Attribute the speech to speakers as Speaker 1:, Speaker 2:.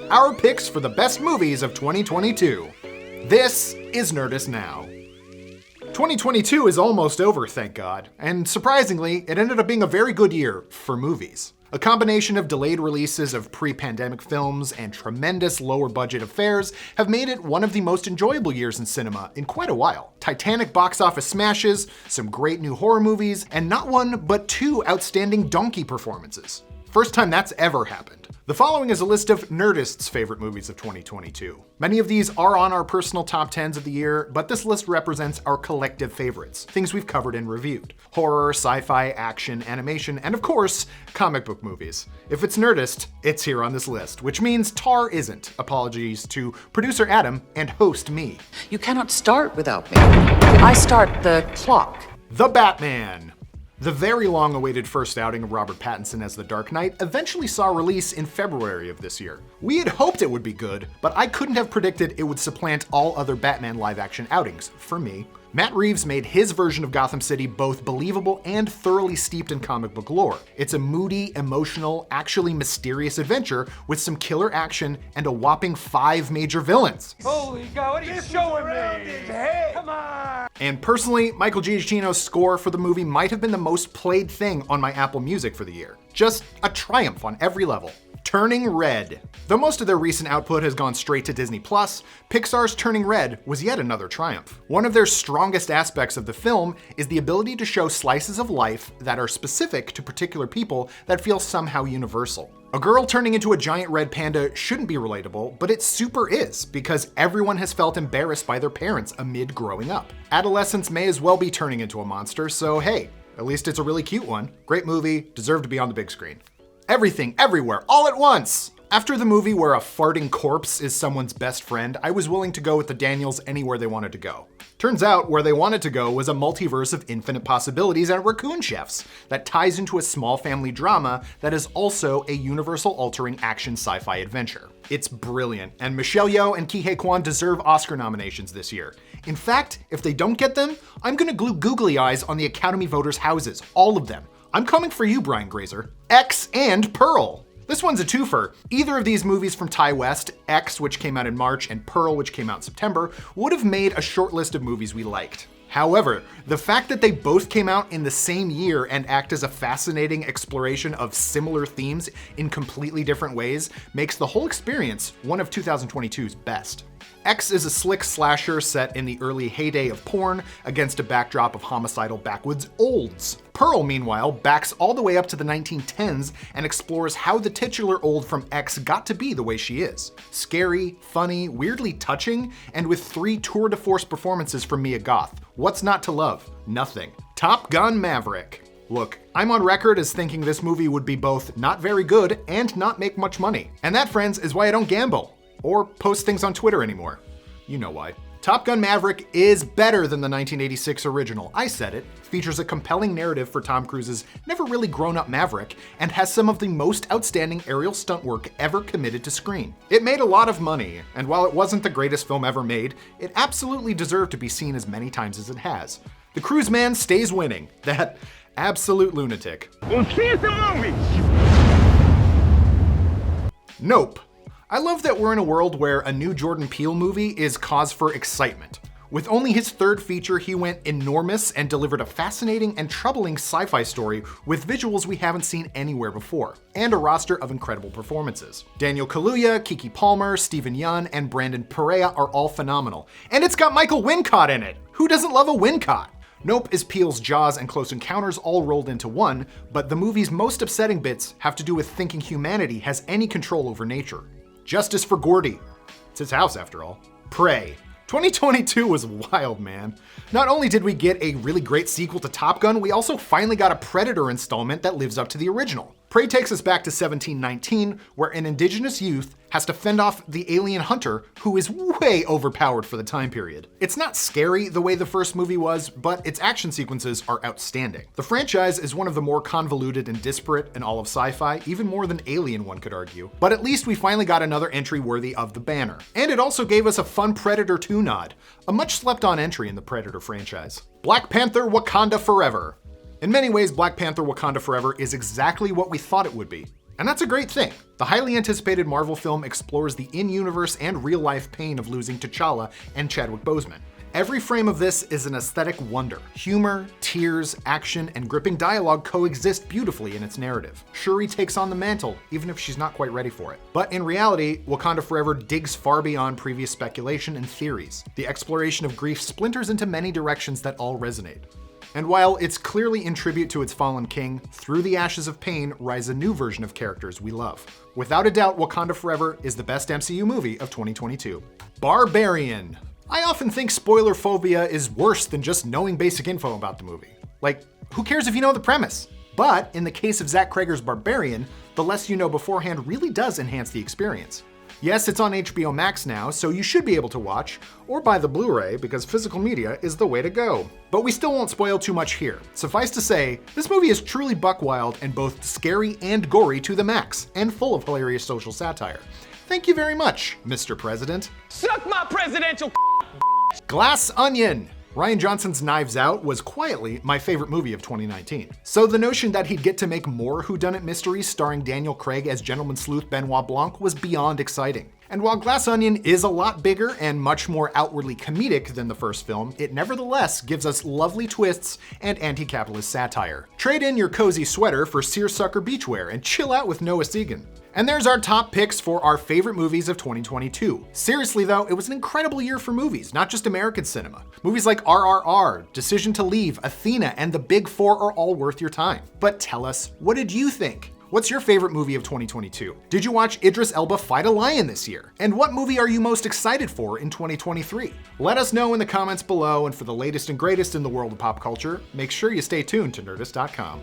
Speaker 1: our picks for the best movies of 2022. This is Nerdist Now. 2022 is almost over, thank God, and surprisingly, it ended up being a very good year for movies. A combination of delayed releases of pre-pandemic films and tremendous lower-budget affairs have made it one of the most enjoyable years in cinema in quite a while. Titanic box office smashes, some great new horror movies, and not one but two outstanding donkey performances. First time that's ever happened. The following is a list of Nerdist's favorite movies of 2022. Many of these are on our personal top 10s of the year, but this list represents our collective favorites, things we've covered and reviewed. Horror, sci-fi, action, animation, and of course, comic book movies. If it's Nerdist, it's here on this list, which means Tar isn't. Apologies to producer Adam and host me.
Speaker 2: You cannot start without me. I start the clock.
Speaker 1: The Batman. The very long-awaited first outing of Robert Pattinson as the Dark Knight eventually saw release in February of this year. We had hoped it would be good, but I couldn't have predicted it would supplant all other Batman live-action outings, for me. Matt Reeves made his version of Gotham City both believable and thoroughly steeped in comic book lore. It's a moody, emotional, actually mysterious adventure with some killer action and a whopping 5 major villains.
Speaker 3: Holy God, what are you showing me? Hey, come on!
Speaker 1: And personally, Michael Giacchino's score for the movie might have been the most played thing on my Apple Music for the year. Just a triumph on every level. Turning Red. Though most of their recent output has gone straight to Disney+, Pixar's Turning Red was yet another triumph. One of their strongest aspects of the film is the ability to show slices of life that are specific to particular people that feel somehow universal. A girl turning into a giant red panda shouldn't be relatable, but it super is, because everyone has felt embarrassed by their parents amid growing up. Adolescents may as well be turning into a monster, so hey, at least it's a really cute one. Great movie, deserved to be on the big screen. Everything, Everywhere, All at Once! After the movie where a farting corpse is someone's best friend, I was willing to go with the Daniels anywhere they wanted to go. Turns out, where they wanted to go was a multiverse of infinite possibilities and raccoon chefs that ties into a small family drama that is also a universal-altering action sci-fi adventure. It's brilliant, and Michelle Yeoh and Ke Huy Quan deserve Oscar nominations this year. In fact, if they don't get them, I'm gonna glue googly eyes on the Academy voters' houses, all of them. I'm coming for you, Brian Grazer. X and Pearl. This one's a twofer. Either of these movies from Ty West, X, which came out in March, and Pearl, which came out in September, would have made a short list of movies we liked. However, the fact that they both came out in the same year and act as a fascinating exploration of similar themes in completely different ways makes the whole experience one of 2022's best. X is a slick slasher set in the early heyday of porn against a backdrop of homicidal backwoods olds. Pearl, meanwhile, backs all the way up to the 1910s and explores how the titular old from X got to be the way she is. Scary, funny, weirdly touching, and with 3 tour de force performances from Mia Goth. What's not to love? Nothing. Top Gun Maverick. Look, I'm on record as thinking this movie would be both not very good and not make much money. And that, friends, is why I don't gamble or post things on Twitter anymore. You know why. Top Gun Maverick is better than the 1986 original. I said it. Features a compelling narrative for Tom Cruise's never really grown-up Maverick, and has some of the most outstanding aerial stunt work ever committed to screen. It made a lot of money, and while it wasn't the greatest film ever made, it absolutely deserved to be seen as many times as it has. The Cruise man stays winning. That absolute lunatic.
Speaker 3: We'll see the movie!
Speaker 1: Nope. I love that we're in a world where a new Jordan Peele movie is cause for excitement. With only his 3rd feature, he went enormous and delivered a fascinating and troubling sci-fi story with visuals we haven't seen anywhere before, and a roster of incredible performances. Daniel Kaluuya, Keke Palmer, Steven Yeun, and Brandon Perea are all phenomenal. And it's got Michael Wincott in it! Who doesn't love a Wincott? Nope is Peele's Jaws and Close Encounters all rolled into one, but the movie's most upsetting bits have to do with thinking humanity has any control over nature. Justice for Gordy. It's his house, after all. Prey. 2022 was wild, man. Not only did we get a really great sequel to Top Gun, we also finally got a Predator installment that lives up to the original. Prey takes us back to 1719, where an indigenous youth has to fend off the alien hunter who is way overpowered for the time period. It's not scary the way the first movie was, but its action sequences are outstanding. The franchise is one of the more convoluted and disparate in all of sci-fi, even more than Alien, one could argue. But at least we finally got another entry worthy of the banner. And it also gave us a fun Predator 2 nod, a much slept on entry in the Predator franchise. Black Panther Wakanda Forever. In many ways, Black Panther Wakanda Forever is exactly what we thought it would be. And that's a great thing. The highly anticipated Marvel film explores the in-universe and real-life pain of losing T'Challa and Chadwick Boseman. Every frame of this is an aesthetic wonder. Humor, tears, action, and gripping dialogue coexist beautifully in its narrative. Shuri takes on the mantle, even if she's not quite ready for it. But in reality, Wakanda Forever digs far beyond previous speculation and theories. The exploration of grief splinters into many directions that all resonate. And while it's clearly in tribute to its fallen king, through the ashes of pain rise a new version of characters we love. Without a doubt, Wakanda Forever is the best MCU movie of 2022. Barbarian. I often think spoiler phobia is worse than just knowing basic info about the movie. Like, who cares if you know the premise? But in the case of Zach Cregger's Barbarian, the less you know beforehand really does enhance the experience. Yes, it's on HBO Max now, so you should be able to watch, or buy the Blu-ray because physical media is the way to go. But we still won't spoil too much here. Suffice to say, this movie is truly buck wild and both scary and gory to the max, and full of hilarious social satire. Thank you very much, Mr. President.
Speaker 3: Suck my presidential
Speaker 1: Glass Onion. Rian Johnson's Knives Out was quietly my favorite movie of 2019. So the notion that he'd get to make more whodunit mysteries starring Daniel Craig as gentleman sleuth Benoit Blanc was beyond exciting. And while Glass Onion is a lot bigger and much more outwardly comedic than the first film, it nevertheless gives us lovely twists and anti-capitalist satire. Trade in your cozy sweater for seersucker beachwear and chill out with Noah Segan. And there's our top picks for our favorite movies of 2022. Seriously though, it was an incredible year for movies, not just American cinema. Movies like RRR, Decision to Leave, Athena, and The Big Four are all worth your time. But tell us, what did you think? What's your favorite movie of 2022? Did you watch Idris Elba fight a lion this year? And what movie are you most excited for in 2023? Let us know in the comments below, and for the latest and greatest in the world of pop culture, make sure you stay tuned to Nerdist.com.